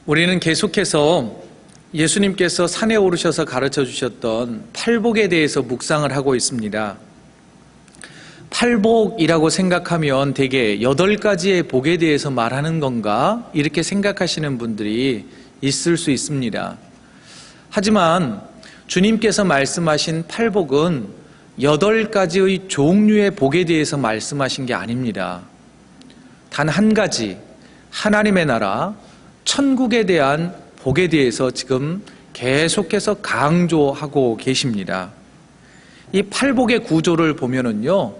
우리는 계속해서 예수님께서 산에 오르셔서 가르쳐 주셨던 팔복에 대해서 묵상을 하고 있습니다. 팔복이라고 생각하면 대개 8가지의 복에 대해서 말하는 건가? 이렇게 생각하시는 분들이 있을 수 있습니다. 하지만 주님께서 말씀하신 팔복은 8가지의 종류의 복에 대해서 말씀하신 게 아닙니다. 단 한 가지, 하나님의 나라, 천국에 대한 복에 대해서 지금 계속해서 강조하고 계십니다. 이 팔복의 구조를 보면은요,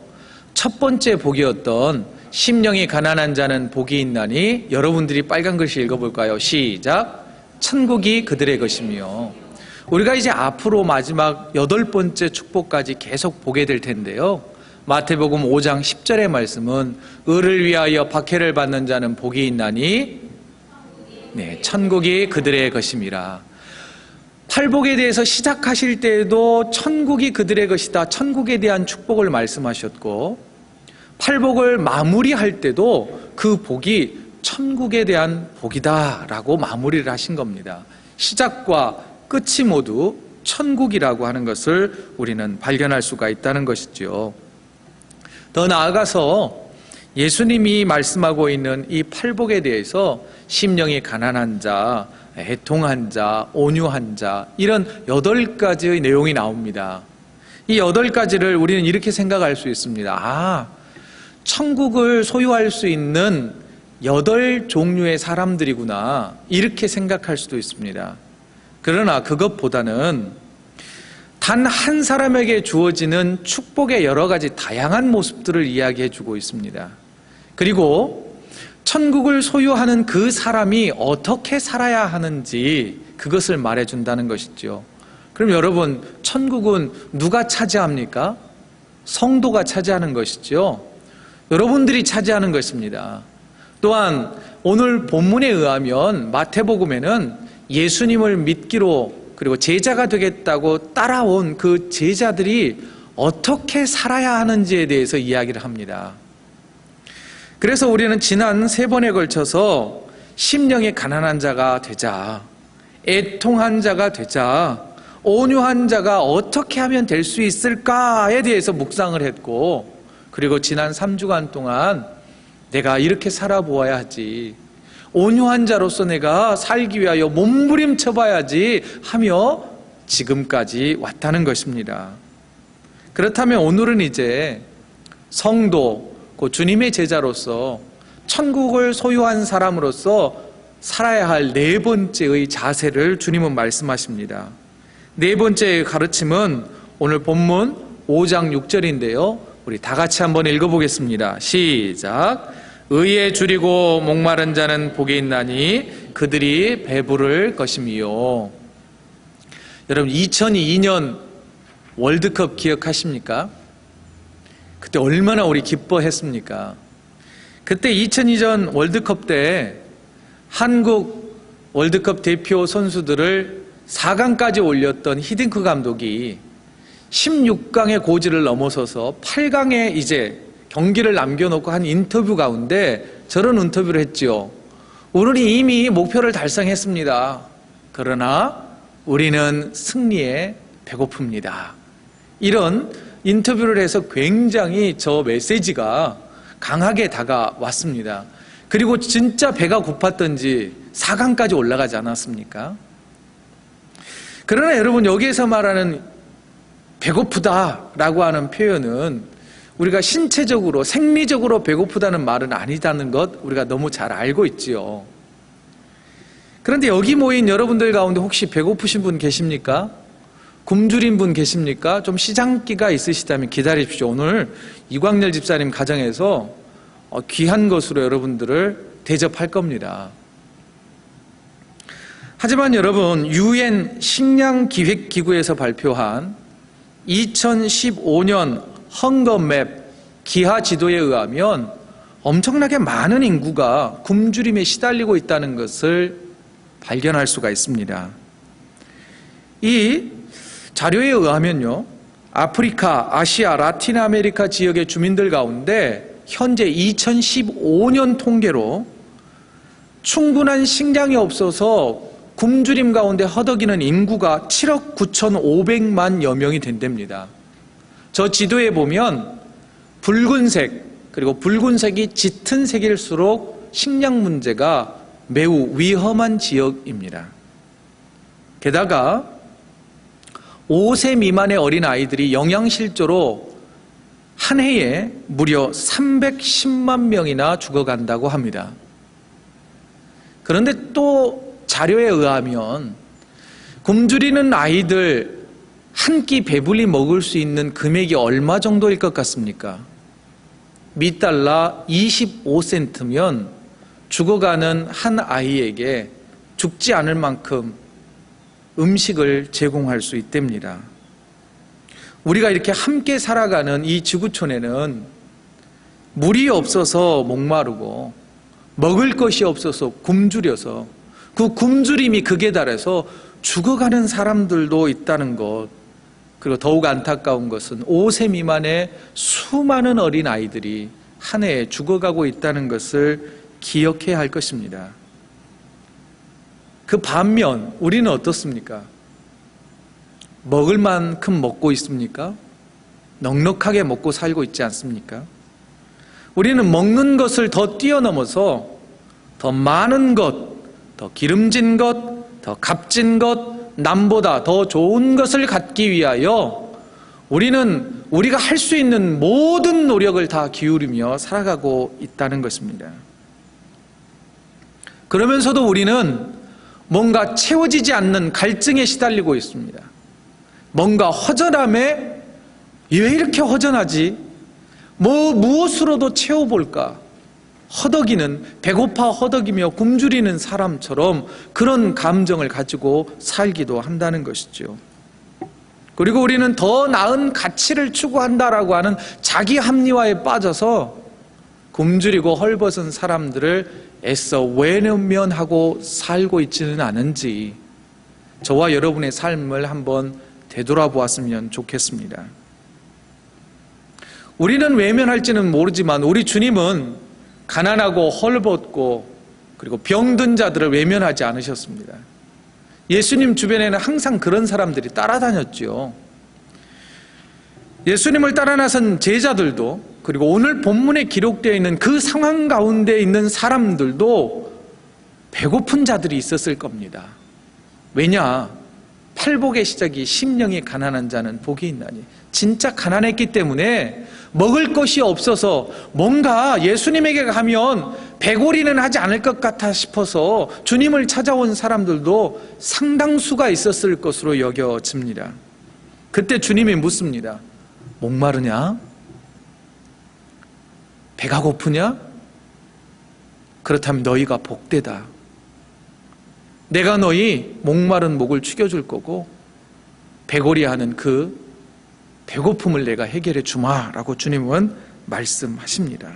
첫 번째 복이었던 심령이 가난한 자는 복이 있나니, 여러분들이 빨간 글씨 읽어볼까요? 시작. 천국이 그들의 것이며. 우리가 이제 앞으로 마지막 8번째 축복까지 계속 보게 될 텐데요, 마태복음 5장 10절의 말씀은 의를 위하여 박해를 받는 자는 복이 있나니 천국이 그들의 것임이라. 팔복에 대해서 시작하실 때에도 천국이 그들의 것이다, 천국에 대한 축복을 말씀하셨고, 팔복을 마무리할 때도 그 복이 천국에 대한 복이다 라고 마무리를 하신 겁니다. 시작과 끝이 모두 천국이라고 하는 것을 우리는 발견할 수가 있다는 것이죠. 더 나아가서 예수님이 말씀하고 있는 이 팔복에 대해서 심령이 가난한 자, 애통한 자, 온유한 자, 이런 8가지의 내용이 나옵니다. 이 8가지를 우리는 이렇게 생각할 수 있습니다. 천국을 소유할 수 있는 8종류의 사람들이구나, 이렇게 생각할 수도 있습니다. 그러나 그것보다는 단 한 사람에게 주어지는 축복의 여러 가지 다양한 모습들을 이야기해 주고 있습니다. 그리고 천국을 소유하는 그 사람이 어떻게 살아야 하는지 그것을 말해준다는 것이죠. 그럼 여러분, 천국은 누가 차지합니까? 성도가 차지하는 것이죠. 여러분들이 차지하는 것입니다. 또한 오늘 본문에 의하면 마태복음에는 예수님을 믿기로, 그리고 제자가 되겠다고 따라온 그 제자들이 어떻게 살아야 하는지에 대해서 이야기를 합니다. 그래서 우리는 지난 3번에 걸쳐서 심령이 가난한 자가 되자, 애통한 자가 되자, 온유한 자가 어떻게 하면 될 수 있을까에 대해서 묵상을 했고, 그리고 지난 3주간 동안 내가 이렇게 살아보아야 하지, 온유한 자로서 내가 살기 위하여 몸부림쳐 봐야지 하며 지금까지 왔다는 것입니다. 그렇다면 오늘은 이제 성도, 그 주님의 제자로서 천국을 소유한 사람으로서 살아야 할 4번째의 자세를 주님은 말씀하십니다. 4번째의 가르침은 오늘 본문 5장 6절인데요, 우리 다 같이 한번 읽어보겠습니다. 시작. 의에 줄이고 목마른 자는 복이 있나니 그들이 배부를 것이며. 여러분, 2002년 월드컵 기억하십니까? 그때 얼마나 우리 기뻐했습니까? 그때 2002년 월드컵 때 한국 월드컵 대표 선수들을 4강까지 올렸던 히딩크 감독이 16강의 고지를 넘어서서 8강에 이제 경기를 남겨놓고 한 인터뷰 가운데 저런 인터뷰를 했죠. 우리는 이미 목표를 달성했습니다. 그러나 우리는 승리에 배고픕니다. 이런 인터뷰를 해서 굉장히 저 메시지가 강하게 다가왔습니다. 그리고 진짜 배가 고팠던지 4강까지 올라가지 않았습니까? 그러나 여러분, 여기에서 말하는 배고프다라고 하는 표현은 우리가 신체적으로, 생리적으로 배고프다는 말은 아니다는 것 우리가 너무 잘 알고 있지요. 그런데 여기 모인 여러분들 가운데 혹시 배고프신 분 계십니까? 굶주린 분 계십니까? 좀 시장기가 있으시다면 기다리십시오. 오늘 이광렬 집사님 가정에서 귀한 것으로 여러분들을 대접할 겁니다. 하지만 여러분, UN 식량기획기구에서 발표한 2015년 헝거맵 기하 지도에 의하면 엄청나게 많은 인구가 굶주림에 시달리고 있다는 것을 발견할 수가 있습니다. 이 자료에 의하면요, 아프리카, 아시아, 라틴 아메리카 지역의 주민들 가운데 현재 2015년 통계로 충분한 식량이 없어서 굶주림 가운데 허덕이는 인구가 7억 9,500만여 명이 된답니다. 저 지도에 보면 붉은색, 그리고 붉은색이 짙은 색일수록 식량 문제가 매우 위험한 지역입니다. 게다가 5세 미만의 어린아이들이 영양실조로 한 해에 무려 310만 명이나 죽어간다고 합니다. 그런데 또 자료에 의하면 굶주리는 아이들 한 끼 배불리 먹을 수 있는 금액이 얼마 정도일 것 같습니까? 미달러 25센트면 죽어가는 한 아이에게 죽지 않을 만큼 음식을 제공할 수 있답니다. 우리가 이렇게 함께 살아가는 이 지구촌에는 물이 없어서 목마르고 먹을 것이 없어서 굶주려서 그 굶주림이 극에 달해서 죽어가는 사람들도 있다는 것, 그리고 더욱 안타까운 것은 5세 미만의 수많은 어린아이들이 한 해에 죽어가고 있다는 것을 기억해야 할 것입니다. 그 반면 우리는 어떻습니까? 먹을 만큼 먹고 있습니까? 넉넉하게 먹고 살고 있지 않습니까? 우리는 먹는 것을 더 뛰어넘어서 더 많은 것, 더 기름진 것, 더 값진 것, 남보다 더 좋은 것을 갖기 위하여 우리는 우리가 할 수 있는 모든 노력을 다 기울이며 살아가고 있다는 것입니다. 그러면서도 우리는 뭔가 채워지지 않는 갈증에 시달리고 있습니다. 뭔가 허전함에 왜 이렇게 허전하지? 무엇으로도 채워볼까? 허덕이는, 배고파 허덕이며 굶주리는 사람처럼 그런 감정을 가지고 살기도 한다는 것이죠. 그리고 우리는 더 나은 가치를 추구한다라고 하는 자기 합리화에 빠져서 굶주리고 헐벗은 사람들을 애써 외면하고 살고 있지는 않은지 저와 여러분의 삶을 한번 되돌아보았으면 좋겠습니다. 우리는 외면할지는 모르지만 우리 주님은 가난하고 헐벗고 그리고 병든 자들을 외면하지 않으셨습니다. 예수님 주변에는 항상 그런 사람들이 따라다녔죠. 예수님을 따라 나선 제자들도, 그리고 오늘 본문에 기록되어 있는 그 상황 가운데 있는 사람들도 배고픈 자들이 있었을 겁니다. 왜냐? 팔복의 시작이 심령이 가난한 자는 복이 있나니. 진짜 가난했기 때문에 먹을 것이 없어서 뭔가 예수님에게 가면 배고리는 하지 않을 것 같아 싶어서 주님을 찾아온 사람들도 상당수가 있었을 것으로 여겨집니다. 그때 주님이 묻습니다. 목마르냐? 배가 고프냐? 그렇다면 너희가 복되다. 내가 너희 목마른 목을 축여줄 거고 배고리하는 그 배고픔을 내가 해결해 주마라고 주님은 말씀하십니다.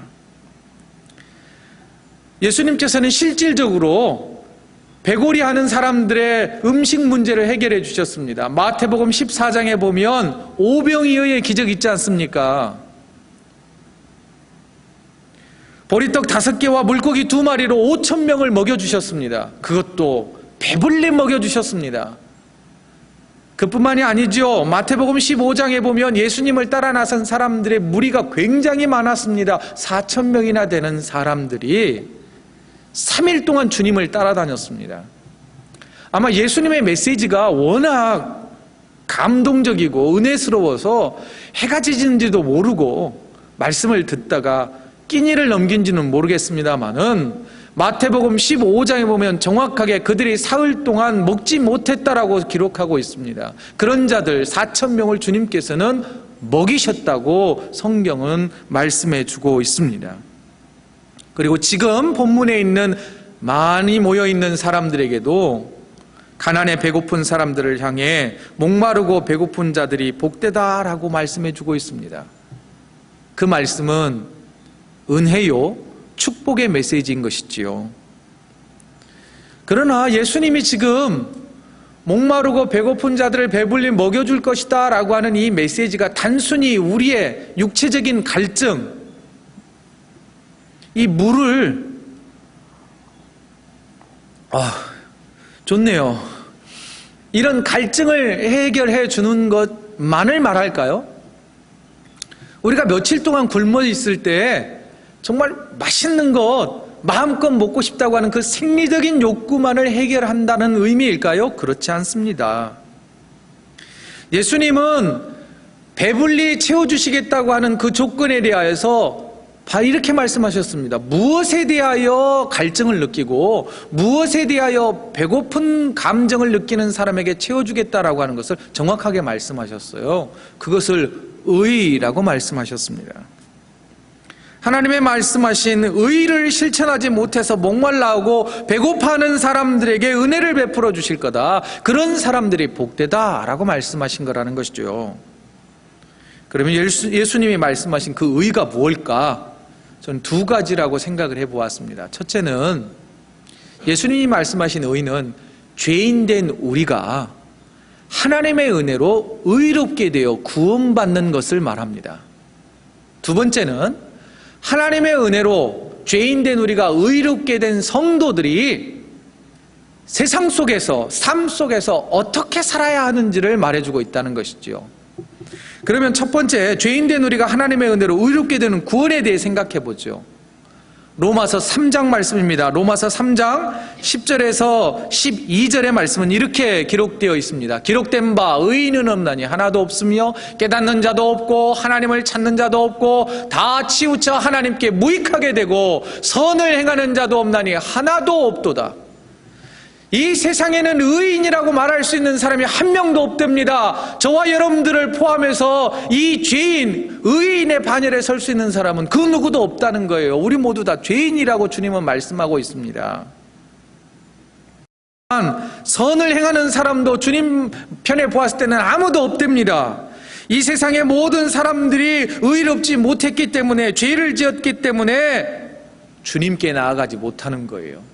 예수님께서는 실질적으로 배고리하는 사람들의 음식 문제를 해결해 주셨습니다. 마태복음 14장에 보면 오병이어의 기적 있지 않습니까? 보리떡 5개와 물고기 2마리로 5,000명을 먹여주셨습니다. 그것도 배불리 먹여주셨습니다. 그뿐만이 아니죠. 마태복음 15장에 보면 예수님을 따라 나선 사람들의 무리가 굉장히 많았습니다. 4,000명이나 되는 사람들이 3일 동안 주님을 따라다녔습니다. 아마 예수님의 메시지가 워낙 감동적이고 은혜스러워서 해가 지는지도 모르고 말씀을 듣다가 끼니를 넘긴지는 모르겠습니다만은 마태복음 15장에 보면 정확하게 그들이 사흘 동안 먹지 못했다라고 기록하고 있습니다. 그런 자들 4,000명을 주님께서는 먹이셨다고 성경은 말씀해 주고 있습니다. 그리고 지금 본문에 있는 많이 모여있는 사람들에게도 가난에 배고픈 사람들을 향해 목마르고 배고픈 자들이 복되다라고 말씀해 주고 있습니다. 그 말씀은 은혜요, 축복의 메시지인 것이지요. 그러나 예수님이 지금 목마르고 배고픈 자들을 배불리 먹여줄 것이다 라고 하는 이 메시지가 단순히 우리의 육체적인 갈증, 이 물을 좋네요. 이런 갈증을 해결해 주는 것만을 말할까요? 우리가 며칠 동안 굶어 있을 때 정말 맛있는 것 마음껏 먹고 싶다고 하는 그 생리적인 욕구만을 해결한다는 의미일까요? 그렇지 않습니다. 예수님은 배불리 채워주시겠다고 하는 그 조건에 대하여서 이렇게 말씀하셨습니다. 무엇에 대하여 갈증을 느끼고 무엇에 대하여 배고픈 감정을 느끼는 사람에게 채워주겠다라고 하는 것을 정확하게 말씀하셨어요. 그것을 의라고 말씀하셨습니다. 하나님의 말씀하신 의를 실천하지 못해서 목말라하고 배고파하는 사람들에게 은혜를 베풀어 주실 거다. 그런 사람들이 복되다라고 말씀하신 거라는 것이죠. 그러면 예수님이 말씀하신 그 의가 무엇일까? 저는 두 가지라고 생각을 해보았습니다. 첫째는 예수님이 말씀하신 의는 죄인된 우리가 하나님의 은혜로 의롭게 되어 구원받는 것을 말합니다. 두 번째는 하나님의 은혜로 죄인된 우리가 의롭게 된 성도들이 세상 속에서, 삶 속에서 어떻게 살아야 하는지를 말해주고 있다는 것이지요. 그러면 첫 번째, 죄인된 우리가 하나님의 은혜로 의롭게 되는 구원에 대해 생각해 보죠. 로마서 3장 말씀입니다. 로마서 3장 10절에서 12절의 말씀은 이렇게 기록되어 있습니다. 기록된 바 의인은 없나니 하나도 없으며 깨닫는 자도 없고 하나님을 찾는 자도 없고 다 치우쳐 하나님께 무익하게 되고 선을 행하는 자도 없나니 하나도 없도다. 이 세상에는 의인이라고 말할 수 있는 사람이 한 명도 없답니다. 저와 여러분들을 포함해서 이 죄인, 의인의 반열에 설 수 있는 사람은 그 누구도 없다는 거예요. 우리 모두 다 죄인이라고 주님은 말씀하고 있습니다. 선을 행하는 사람도 주님 편에 보았을 때는 아무도 없답니다. 이 세상의 모든 사람들이 의롭지 못했기 때문에, 죄를 지었기 때문에 주님께 나아가지 못하는 거예요.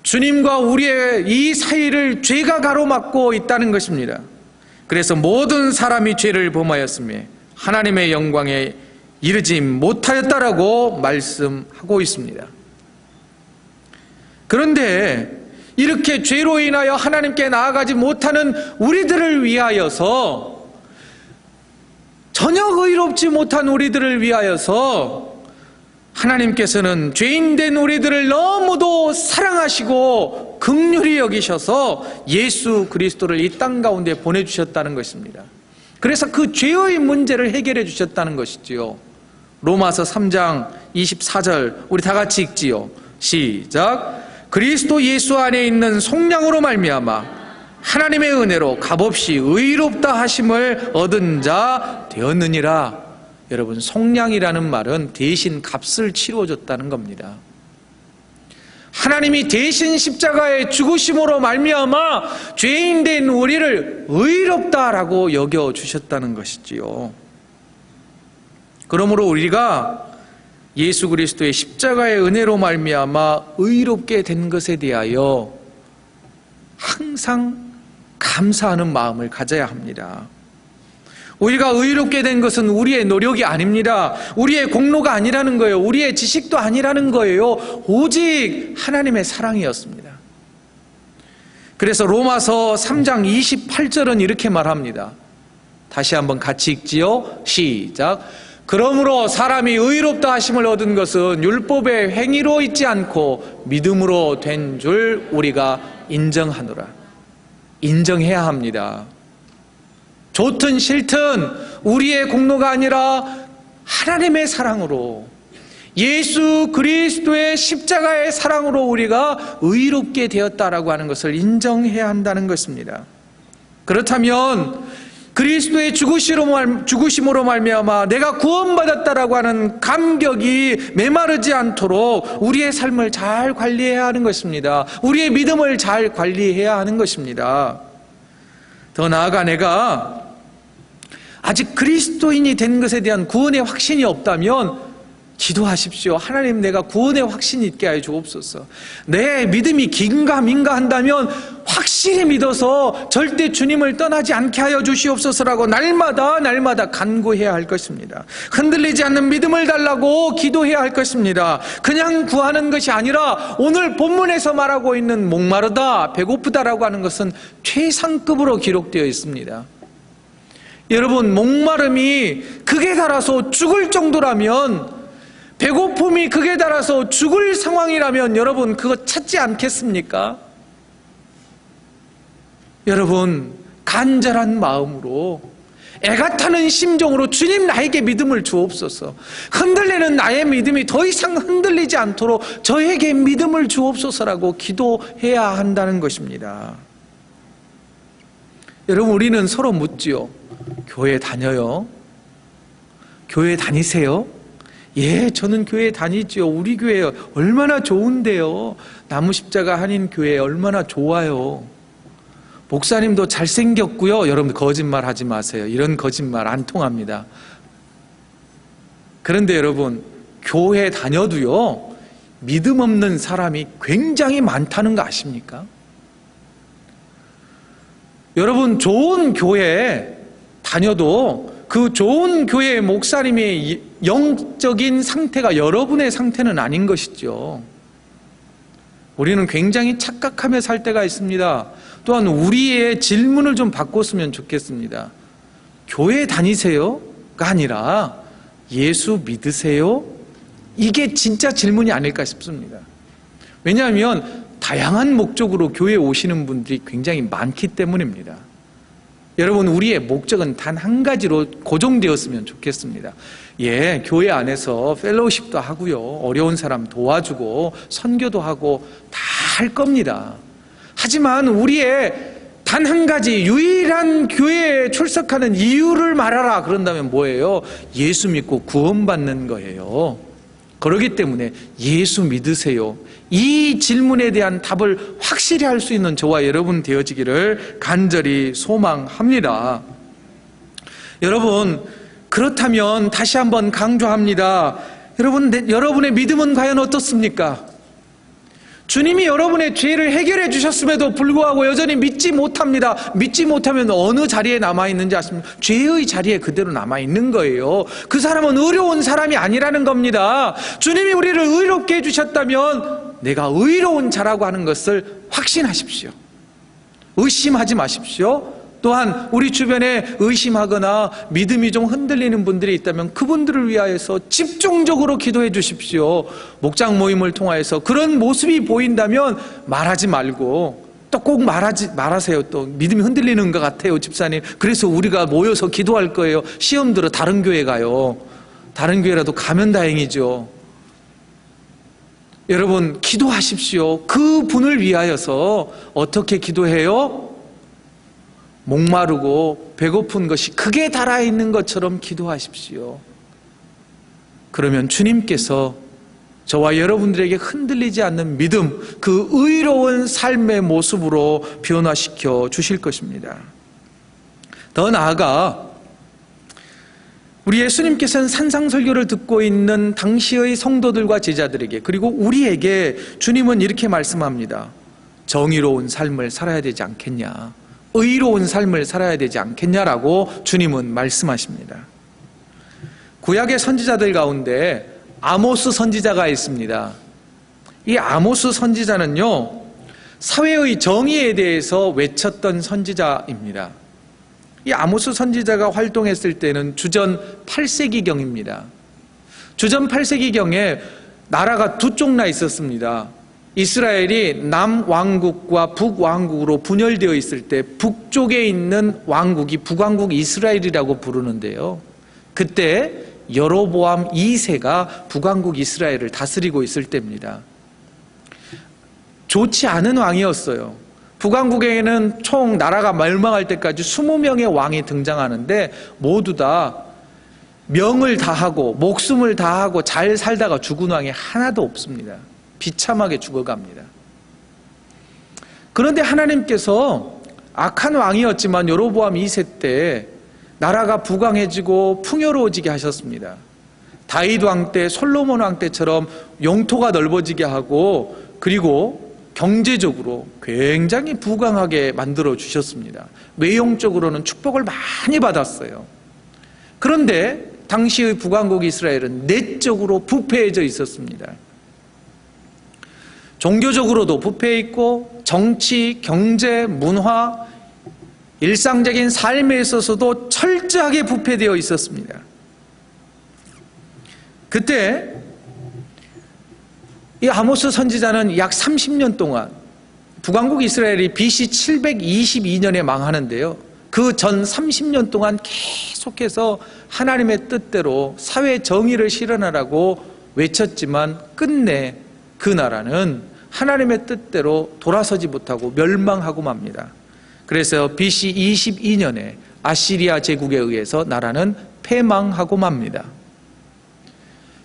주님과 우리의 이 사이를 죄가 가로막고 있다는 것입니다. 그래서 모든 사람이 죄를 범하였으며 하나님의 영광에 이르지 못하였다라고 말씀하고 있습니다. 그런데 이렇게 죄로 인하여 하나님께 나아가지 못하는 우리들을 위하여서, 전혀 의롭지 못한 우리들을 위하여서 하나님께서는 죄인된 우리들을 너무도 사랑하시고 긍휼히 여기셔서 예수 그리스도를 이 땅 가운데 보내주셨다는 것입니다. 그래서 그 죄의 문제를 해결해 주셨다는 것이지요. 로마서 3장 24절 우리 다 같이 읽지요. 시작. 그리스도 예수 안에 있는 속량으로 말미암아 하나님의 은혜로 값없이 의롭다 하심을 얻은 자 되었느니라. 여러분, 속량이라는 말은 대신 값을 치러줬다는 겁니다. 하나님이 대신 십자가의 죽으심으로 말미암아 죄인된 우리를 의롭다라고 여겨주셨다는 것이지요. 그러므로 우리가 예수 그리스도의 십자가의 은혜로 말미암아 의롭게 된 것에 대하여 항상 감사하는 마음을 가져야 합니다. 우리가 의롭게 된 것은 우리의 노력이 아닙니다. 우리의 공로가 아니라는 거예요. 우리의 지식도 아니라는 거예요. 오직 하나님의 사랑이었습니다. 그래서 로마서 3장 28절은 이렇게 말합니다. 다시 한번 같이 읽지요. 시작. 그러므로 사람이 의롭다 하심을 얻은 것은 율법의 행위로 있지 않고 믿음으로 된 줄 우리가 인정하노라. 인정해야 합니다. 좋든 싫든 우리의 공로가 아니라 하나님의 사랑으로, 예수 그리스도의 십자가의 사랑으로 우리가 의롭게 되었다라고 하는 것을 인정해야 한다는 것입니다. 그렇다면 그리스도의 죽으심으로 말미암아 내가 구원받았다라고 하는 감격이 메마르지 않도록 우리의 삶을 잘 관리해야 하는 것입니다. 우리의 믿음을 잘 관리해야 하는 것입니다. 더 나아가 내가 아직 그리스도인이 된 것에 대한 구원의 확신이 없다면 기도하십시오. 하나님, 내가 구원의 확신이 있게 하여 주옵소서. 내 믿음이 긴가 민가 한다면 확실히 믿어서 절대 주님을 떠나지 않게 하여 주시옵소서라고 날마다 간구해야 할 것입니다. 흔들리지 않는 믿음을 달라고 기도해야 할 것입니다. 그냥 구하는 것이 아니라 오늘 본문에서 말하고 있는 목마르다, 배고프다라고 하는 것은 최상급으로 기록되어 있습니다. 여러분, 목마름이 극에 달아서 죽을 정도라면, 배고픔이 극에 달아서 죽을 상황이라면 여러분 그거 찾지 않겠습니까? 여러분, 간절한 마음으로, 애가 타는 심정으로 주님 나에게 믿음을 주옵소서, 흔들리는 나의 믿음이 더 이상 흔들리지 않도록 저에게 믿음을 주옵소서라고 기도해야 한다는 것입니다. 여러분, 우리는 서로 묻지요. 교회 다녀요? 교회 다니세요? 예, 저는 교회 다니지요. 우리 교회 얼마나 좋은데요. 나무십자가 한인교회 얼마나 좋아요. 목사님도 잘생겼고요. 여러분들 거짓말 하지 마세요. 이런 거짓말 안 통합니다. 그런데 여러분, 교회 다녀도요, 믿음 없는 사람이 굉장히 많다는 거 아십니까? 여러분, 좋은 교회 다녀도 그 좋은 교회의 목사님의 영적인 상태가 여러분의 상태는 아닌 것이죠. 우리는 굉장히 착각하며 살 때가 있습니다. 또한 우리의 질문을 좀 바꿨으면 좋겠습니다. 교회 다니세요?가 아니라 예수 믿으세요? 이게 진짜 질문이 아닐까 싶습니다. 왜냐하면 다양한 목적으로 교회에 오시는 분들이 굉장히 많기 때문입니다. 여러분, 우리의 목적은 단 한 가지로 고정되었으면 좋겠습니다. 예, 교회 안에서 펠로우십도 하고요, 어려운 사람 도와주고 선교도 하고 다 할 겁니다. 하지만 우리의 단 한 가지 유일한 교회에 출석하는 이유를 말하라 그런다면 뭐예요? 예수 믿고 구원받는 거예요. 그렇기 때문에 예수 믿으세요? 이 질문에 대한 답을 확실히 할 수 있는 저와 여러분 되어지기를 간절히 소망합니다. 여러분, 그렇다면 다시 한번 강조합니다. 여러분의 믿음은 과연 어떻습니까? 주님이 여러분의 죄를 해결해 주셨음에도 불구하고 여전히 믿지 못합니다. 믿지 못하면 어느 자리에 남아있는지 아십니까? 죄의 자리에 그대로 남아있는 거예요. 그 사람은 의로운 사람이 아니라는 겁니다. 주님이 우리를 의롭게 해주셨다면 내가 의로운 자라고 하는 것을 확신하십시오. 의심하지 마십시오. 또한 우리 주변에 의심하거나 믿음이 좀 흔들리는 분들이 있다면 그분들을 위하여서 집중적으로 기도해 주십시오. 목장 모임을 통하여서 그런 모습이 보인다면 말하지 말고 또 꼭 말하세요. 또 믿음이 흔들리는 것 같아요, 집사님. 그래서 우리가 모여서 기도할 거예요. 시험 들어 다른 교회 가요. 다른 교회라도 가면 다행이죠. 여러분, 기도하십시오. 그 분을 위하여서 어떻게 기도해요? 목마르고 배고픈 것이 극에 달아있는 것처럼 기도하십시오. 그러면 주님께서 저와 여러분들에게 흔들리지 않는 믿음, 그 의로운 삶의 모습으로 변화시켜 주실 것입니다. 더 나아가 우리 예수님께서는 산상설교를 듣고 있는 당시의 성도들과 제자들에게, 그리고 우리에게 주님은 이렇게 말씀합니다. 정의로운 삶을 살아야 되지 않겠냐, 의로운 삶을 살아야 되지 않겠냐라고 주님은 말씀하십니다. 구약의 선지자들 가운데 아모스 선지자가 있습니다. 이 아모스 선지자는요, 사회의 정의에 대해서 외쳤던 선지자입니다. 이 아모스 선지자가 활동했을 때는 주전 8세기경입니다. 주전 8세기경에 나라가 두 쪽 나 있었습니다. 이스라엘이 남왕국과 북왕국으로 분열되어 있을 때 북쪽에 있는 왕국이 북왕국 이스라엘이라고 부르는데요, 그때 여로보암 2세가 북왕국 이스라엘을 다스리고 있을 때입니다. 좋지 않은 왕이었어요. 북왕국에는 총 나라가 멸망할 때까지 20명의 왕이 등장하는데 모두 다 명을 다하고 목숨을 다하고 잘 살다가 죽은 왕이 하나도 없습니다. 비참하게 죽어갑니다. 그런데 하나님께서 악한 왕이었지만 여로보암 2세 때 나라가 부강해지고 풍요로워지게 하셨습니다. 다윗 왕 때, 솔로몬 왕 때처럼 영토가 넓어지게 하고, 그리고 경제적으로 굉장히 부강하게 만들어 주셨습니다. 외형적으로는 축복을 많이 받았어요. 그런데 당시의 북왕국 이스라엘은 내적으로 부패해져 있었습니다. 종교적으로도 부패해 있고 정치, 경제, 문화, 일상적인 삶에 있어서도 철저하게 부패되어 있었습니다. 그때 이 아모스 선지자는 약 30년 동안 북왕국 이스라엘이 BC 722년에 망하는데요. 그 전 30년 동안 계속해서 하나님의 뜻대로 사회 정의를 실현하라고 외쳤지만 끝내 그 나라는 하나님의 뜻대로 돌아서지 못하고 멸망하고 맙니다. 그래서 BC 22년에 아시리아 제국에 의해서 나라는 패망하고 맙니다.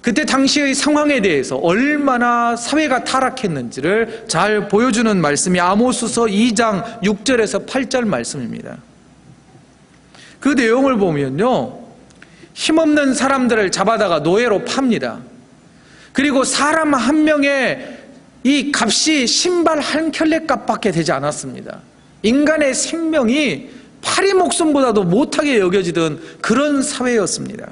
그때 당시의 상황에 대해서 얼마나 사회가 타락했는지를 잘 보여주는 말씀이 아모스서 2장 6절에서 8절 말씀입니다. 그 내용을 보면요, 힘없는 사람들을 잡아다가 노예로 팝니다. 그리고 사람 한 명의 이 값이 신발 한 켤레 값밖에 되지 않았습니다. 인간의 생명이 파리 목숨보다도 못하게 여겨지던 그런 사회였습니다.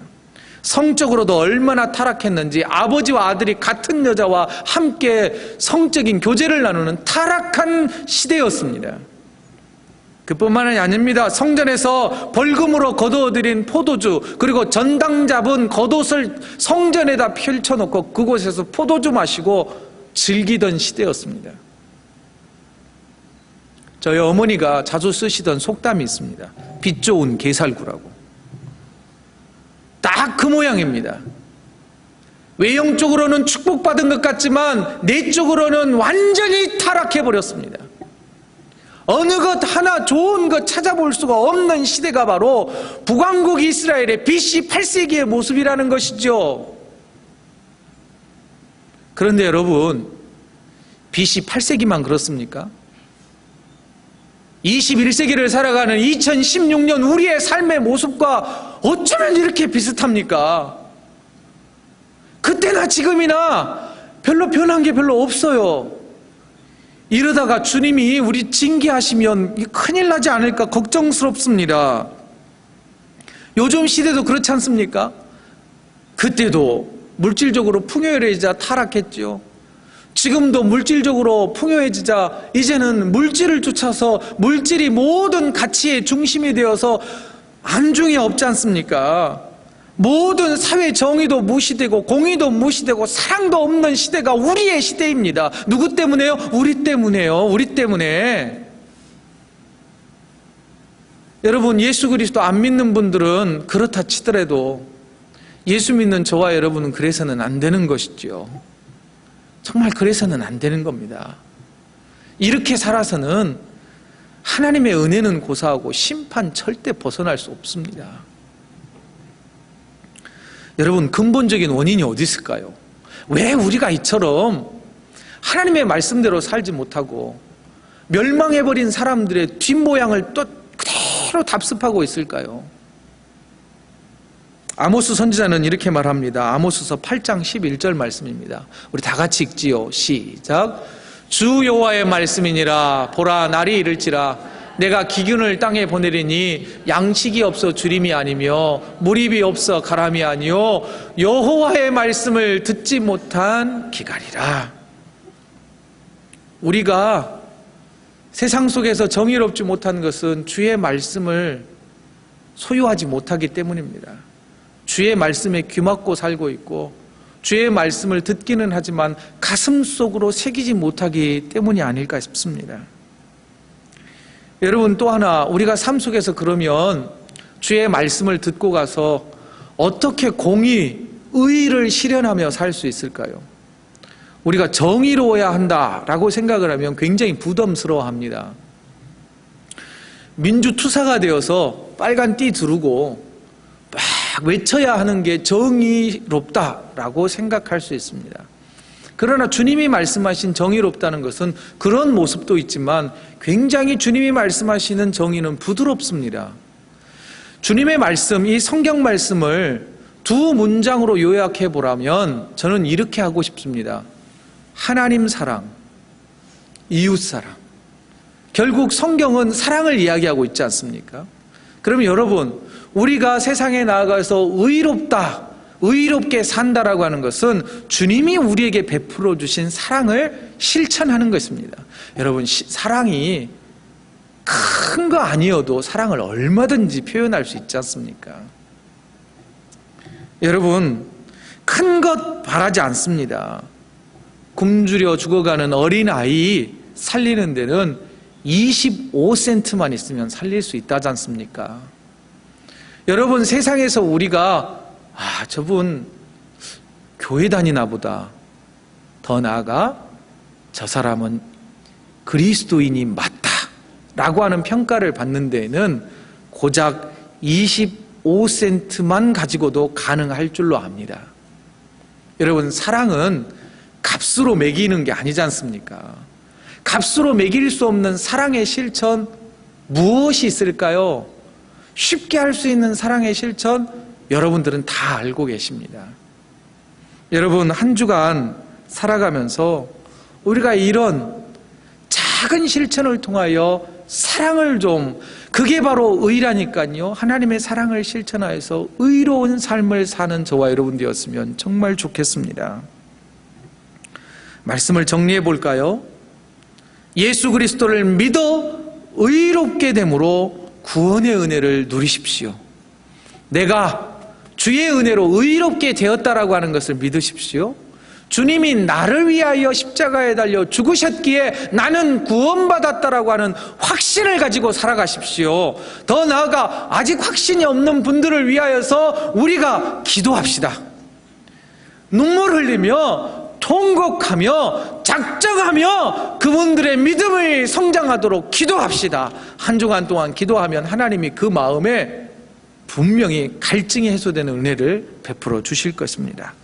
성적으로도 얼마나 타락했는지 아버지와 아들이 같은 여자와 함께 성적인 교제를 나누는 타락한 시대였습니다. 그뿐만이 아닙니다. 성전에서 벌금으로 거두어들인 포도주, 그리고 전당 잡은 겉옷을 성전에다 펼쳐놓고 그곳에서 포도주 마시고 즐기던 시대였습니다. 저희 어머니가 자주 쓰시던 속담이 있습니다. 빛 좋은 게살구라고. 딱 그 모양입니다. 외형적으로는 축복받은 것 같지만 내적으로는 완전히 타락해버렸습니다. 어느 것 하나 좋은 것 찾아볼 수가 없는 시대가 바로 북왕국 이스라엘의 BC 8세기의 모습이라는 것이죠. 그런데 여러분, BC 8세기만 그렇습니까? 21세기를 살아가는 2016년 우리의 삶의 모습과 어쩌면 이렇게 비슷합니까? 그때나 지금이나 별로 변한 게 별로 없어요. 이러다가 주님이 우리 징계하시면 큰일 나지 않을까 걱정스럽습니다. 요즘 시대도 그렇지 않습니까? 그때도 물질적으로 풍요해지자 타락했죠. 지금도 물질적으로 풍요해지자 이제는 물질을 쫓아서 물질이 모든 가치의 중심이 되어서 안중에 없지 않습니까? 모든 사회 정의도 무시되고 공의도 무시되고 사랑도 없는 시대가 우리의 시대입니다. 누구 때문에요? 우리 때문에요. 우리 때문에. 여러분, 예수 그리스도 안 믿는 분들은 그렇다 치더라도 예수 믿는 저와 여러분은 그래서는 안 되는 것이죠. 정말 그래서는 안 되는 겁니다. 이렇게 살아서는 하나님의 은혜는 고사하고 심판 절대 벗어날 수 없습니다. 여러분, 근본적인 원인이 어디 있을까요? 왜 우리가 이처럼 하나님의 말씀대로 살지 못하고 멸망해버린 사람들의 뒷모양을 또 그대로 답습하고 있을까요? 아모스 선지자는 이렇게 말합니다. 아모스서 8장 11절 말씀입니다. 우리 다 같이 읽지요. 시작. 주 여호와의 말씀이니라. 보라, 날이 이를지라. 내가 기근을 땅에 보내리니 양식이 없어 주림이 아니며 무립이 없어 가람이 아니요 여호와의 말씀을 듣지 못한 기갈이라. 우리가 세상 속에서 정의롭지 못한 것은 주의 말씀을 소유하지 못하기 때문입니다. 주의 말씀에 귀막고 살고 있고 주의 말씀을 듣기는 하지만 가슴 속으로 새기지 못하기 때문이 아닐까 싶습니다. 여러분, 또 하나, 우리가 삶 속에서 그러면 주의 말씀을 듣고 가서 어떻게 공의, 의의를 실현하며 살 수 있을까요? 우리가 정의로워야 한다라고 생각을 하면 굉장히 부담스러워합니다. 민주투사가 되어서 빨간 띠 두르고 막 외쳐야 하는 게 정의롭다라고 생각할 수 있습니다. 그러나 주님이 말씀하신 정의롭다는 것은 그런 모습도 있지만 굉장히 주님이 말씀하시는 정의는 부드럽습니다. 주님의 말씀, 이 성경 말씀을 두 문장으로 요약해 보라면 저는 이렇게 하고 싶습니다. 하나님 사랑, 이웃사랑. 결국 성경은 사랑을 이야기하고 있지 않습니까? 그러면 여러분, 우리가 세상에 나아가서 의롭게 산다라고 하는 것은 주님이 우리에게 베풀어 주신 사랑을 실천하는 것입니다. 여러분, 사랑이 큰 거 아니어도 사랑을 얼마든지 표현할 수 있지 않습니까? 여러분, 큰 것 바라지 않습니다. 굶주려 죽어가는 어린아이 살리는 데는 25센트만 있으면 살릴 수 있다지 않습니까? 여러분, 세상에서 우리가 저분 교회 다니나 보다, 더 나아가 저 사람은 그리스도인이 맞다 라고 하는 평가를 받는 데에는 고작 25센트만 가지고도 가능할 줄로 압니다. 여러분, 사랑은 값으로 매기는 게 아니지 않습니까? 값으로 매길 수 없는 사랑의 실천, 무엇이 있을까요? 쉽게 할 수 있는 사랑의 실천, 여러분들은 다 알고 계십니다. 여러분, 한 주간 살아가면서 우리가 이런 작은 실천을 통하여 사랑을 그게 바로 의라니까요. 하나님의 사랑을 실천하여서 의로운 삶을 사는 저와 여러분 되었으면 정말 좋겠습니다. 말씀을 정리해 볼까요? 예수 그리스도를 믿어 의롭게 됨으로 구원의 은혜를 누리십시오. 내가 주의 은혜로 의롭게 되었다라고 하는 것을 믿으십시오. 주님이 나를 위하여 십자가에 달려 죽으셨기에 나는 구원받았다라고 하는 확신을 가지고 살아가십시오. 더 나아가 아직 확신이 없는 분들을 위하여서 우리가 기도합시다. 눈물 흘리며 통곡하며 작정하며 그분들의 믿음을 성장하도록 기도합시다. 한 주간 동안 기도하면 하나님이 그 마음에 분명히 갈증이 해소되는 은혜를 베풀어 주실 것입니다.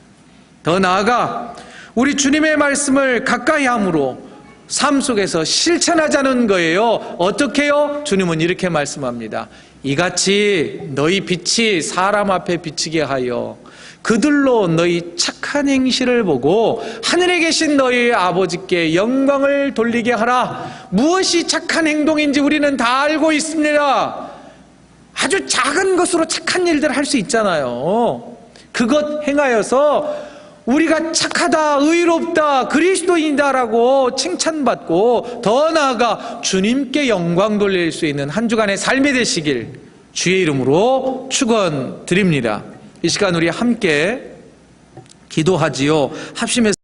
더 나아가 우리 주님의 말씀을 가까이 함으로 삶 속에서 실천하자는 거예요. 어떻게요? 주님은 이렇게 말씀합니다. 이같이 너희 빛이 사람 앞에 비치게 하여 그들로 너희 착한 행실을 보고 하늘에 계신 너희 아버지께 영광을 돌리게 하라. 무엇이 착한 행동인지 우리는 다 알고 있습니다. 아주 작은 것으로 착한 일들을 할 수 있잖아요. 그것 행하여서 우리가 착하다, 의롭다, 그리스도인이다라고 칭찬받고 더 나아가 주님께 영광 돌릴 수 있는 한 주간의 삶이 되시길 주의 이름으로 축원드립니다. 이 시간 우리 함께 기도하지요. 합심해서